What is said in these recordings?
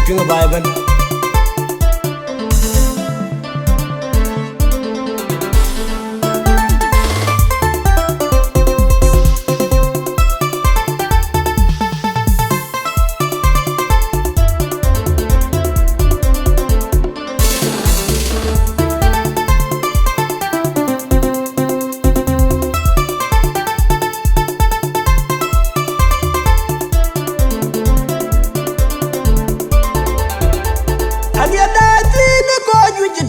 pinga Bible.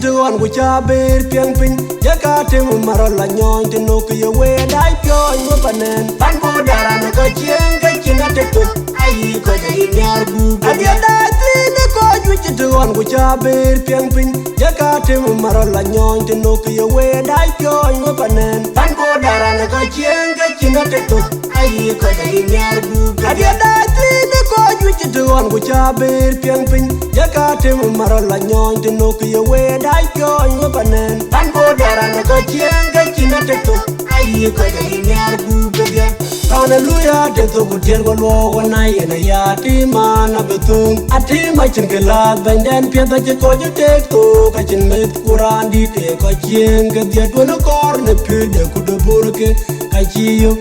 Tuan guca ber piang pin jaka temu Marol la nyoy te no ke we dai pyo ngo panen pan bo dara na ko Cieng ke Cieng te tu ai ko dai nyar bu adia dai ti ne ko guca tuan guca ber piang pin jaka temu Marol la nyoy te no ke we dai pyo ngo panen pan bo dara na ko Cieng ke Cieng te tu ai ko dai nyar bu adia dai ti ne ko guca tuan guca ber piang pin jaka temu Marol la nyoy te no ke we dai pyo ngo panen pan bo dara na ko Cieng ke Cieng te tu ai ko dai nyar bu ga hallelujah te to gutiel go lo na yena ya ti mana betung ati ma chin ke la benden Piath je ko je te to ka chin met kuran di te ko Cieng ke dia do no kor ne pe de ku do burke ka chi yo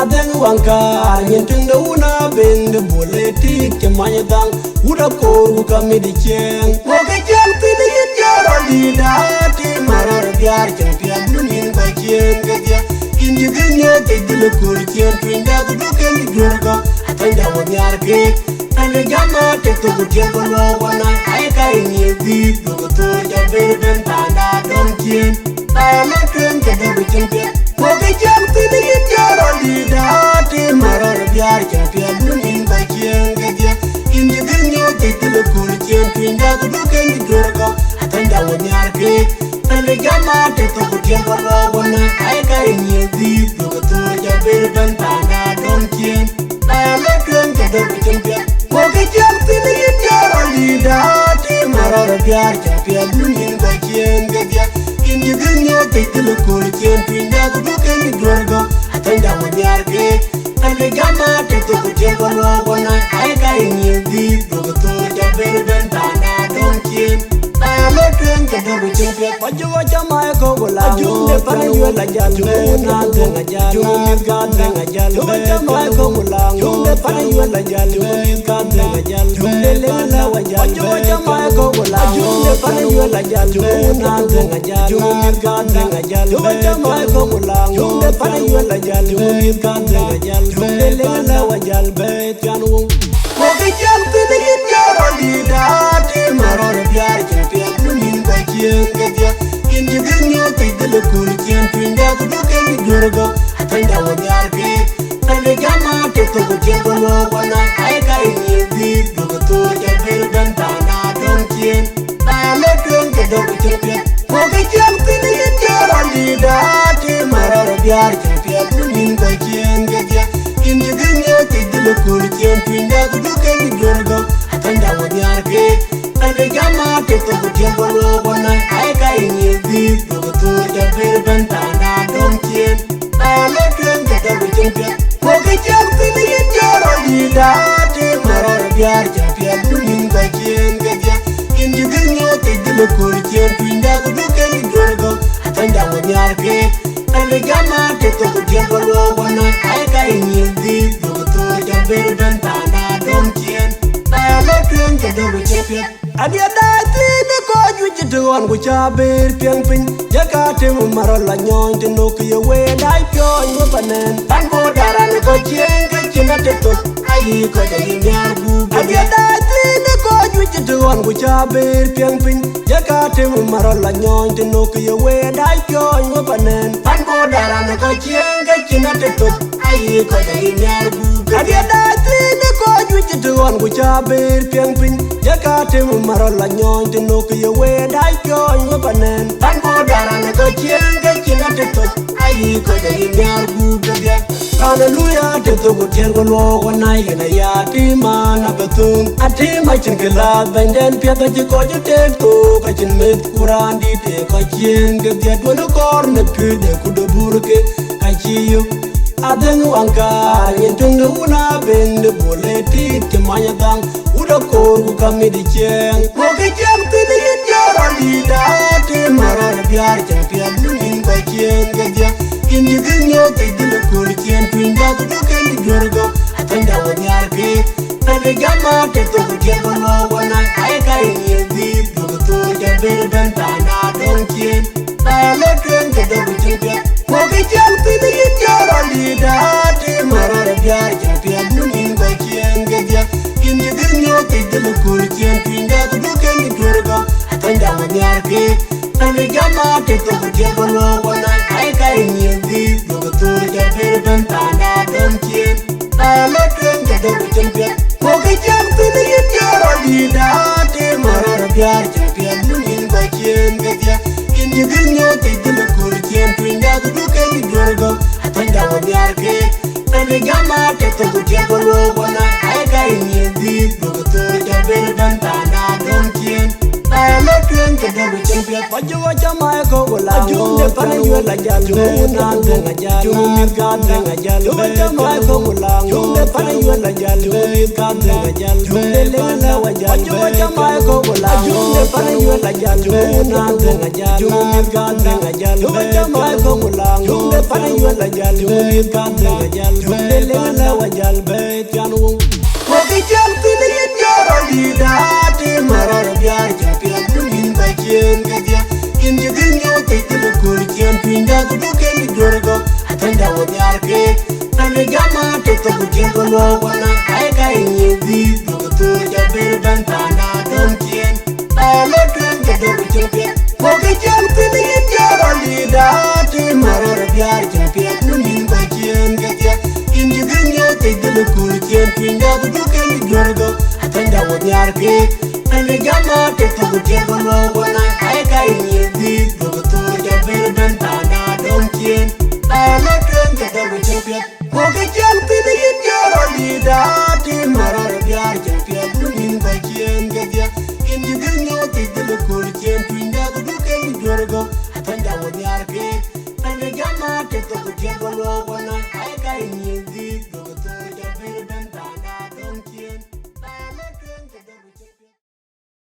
aden wanka nyen ting de una ben de boleti ke ma dang uda ko ku ka mi di Cieng mo ke Cieng ti ni jaro di da ti Marol biar chen Piath dunin ko Cieng ke dia Indi dunia te dile kul Cieng twinda ku duken di durga atanda wo nyar ke ane jama te to ku Cieng ko lo wana ai kai ni di do to ja ber ben tanda don Cieng ai ma twen ke do Cieng ke mo ke Cieng ti ni jaro di da ti Marol biar chen Piath dunin ko Cieng ke dia indi dunia te dile kul Cieng twinda ku duken di durga atanda wo nyar ke ane jama te to ku Cieng ko lo wana ai kai ni di do to ja ber ben tanda don Cieng ai ma twen ke do Cieng ke mo ke Cieng ti ni jaro di da ti Marol biar chen Piath dunin ko Cieng ke dia indi dunia te dile kul Cieng twinda ku duken di durga atanda wo nyar ke ane jama te to ku Cieng ko lo wana ai kai ni di do to ja ber ben tanda don Cieng Wajuwa chama ko gola ajunde pana yue la jalbe na denga jala ga denga jalbe chama ko gola ajunde pana yue la jalbe ga denga jalbe le la wajalbe wajuwa chama ko gola ajunde pana yue la jalbe na denga jala ga denga jalbe chama ko gola ajunde pana yue la jalbe ga denga jalbe le la wajalbe tianu ko ke Cieng ti ni jaro di da ti Marol biar chen Piath dunin ko Cieng ke dia indi dunia te dile kul Cieng twinda ku duken di durga atanda wo nyar ke ane jama te to ku Cieng ko lo wana ai kai ni di do to ja ber ben tanda don Cieng ai ma twen ke do Cieng Piath ko ke Cieng ti ni jaro di da ti Marol biar chen Piath dunin ko Cieng ke dia indi dunia te dile kul Cieng twinda ku duken di durga atanda wo nyar ke ane jama te to ku Cieng ko lo wana ai kai ni di do to ja ber ben tanda don Cieng ai ma twen ke do Cieng Piath ko ke Cieng ti ni jaro di da ti Marol biar chen Piath dunin ko Cieng ke dia indi dunia te dile kul Cieng twinda ku duken di durga atanda wo nyar ke ane jama te to ku Cieng ko lo wana ai kai ni di do to ja ber ben tanda don Cieng ai ma twen ke do Cieng Piath adia dai ti ne ko juji tuan guca ber piang pin jaka temu Marol la nyoy te no ke we dai pyo ngo panen pan bo dara ne ko Cieng ke Cieng te tu ai ko dai nyar bu adia dai ti ne ko juji tuan guca ber piang pin jaka temu Marol la nyoy te no ke we dai pyo ngo panen pan bo dara ne ko Cieng ke Cieng te tu ai ko dai nyar bu adia dai ti ne ko juji tuan guca ber piang pin jaka temu Marol la nyoy te no ke we dai pyo ngo panen pan bo dara ne ko Cieng ke Cieng te tu ai ko dai nyar bu ga hallelujah te to gutiel go lo na yena ya ti mana betung ati ma chin ke la benden Piath je ko je te to ka chin met kuran di te ko Cieng ke dia do no kor ne pe de ku do burke ka chi yo aden wanka nyen tung de una ben de boleti ke ma dang to ko kami di Cieng ko ke Cieng tin yin jara di da te Marol biar champion lunin ko Cieng ke dia kin di ginyo te dil ko Cieng twin da du ken di jorgo atanda wonyar ke tane gama te to ke bono wana kai ni di du to ja ber ben tana don Cieng ta lo twen ke do champion ko ke Cieng tin yin jara di da te Marol biar champion lunin ko Cieng ke dia kin di ginyo te dil ko Cieng twin da du ken di jorgo atanda wonyar ke tane gama te to ke bono wana kai ni di du to ja ber ben tana don Cieng ta lo twen ke do champion ko ke Cieng tin yin jara di da te Marol biar champion lunin ko Cieng ke dia kin di ginyo te dil ko Cieng twin da du ken di jorgo atanda wonyar ke tane gama te to ke bono wana kai ni di du to ja ber ben tana don Cieng ta lo twen ke do champion pajo chama ko gola ajunde pane yue la jalbe na de na jalbe mit ka de na jalbe chama ko gola ajunde pane yue la jalbe mit ka de na jalbe le la wa jalbe pajo chama ko gola ajunde pane yue la jalbe na de na jalbe mit ka de na jalbe chama ko gola ajunde pane yue la jalbe mit ka de na jalbe le la wa jalbe chanu ko ke Cieng tin yin jara di da te Marol biar champion lunin ko Cieng ke dia kin di ginyo te dil ko Cieng twin da du ken di jorgo atanda wonyar ke tane gama te to ke bono wana kai ni di du to ja ber ben tana don Cieng ta lo twen ke do champion ko ke Cieng tin yin jara di da te Marol biar champion lunin ko Cieng ke dia kin di ginyo te dil ko Cieng twin da du ken di jorgo atanda wonyar ke tane gama te to ke bono wana kai ni di du to ja ber ben tana don Cieng ta lo twen ke do champion ko ke Cieng tin yin jara di da te Marol biar champion lunin ko Cieng ke dia kin di ginyo te dil ko Cieng twin da du ken di jorgo atanda wonyar ke tane gama te to ke bono wana kai ni di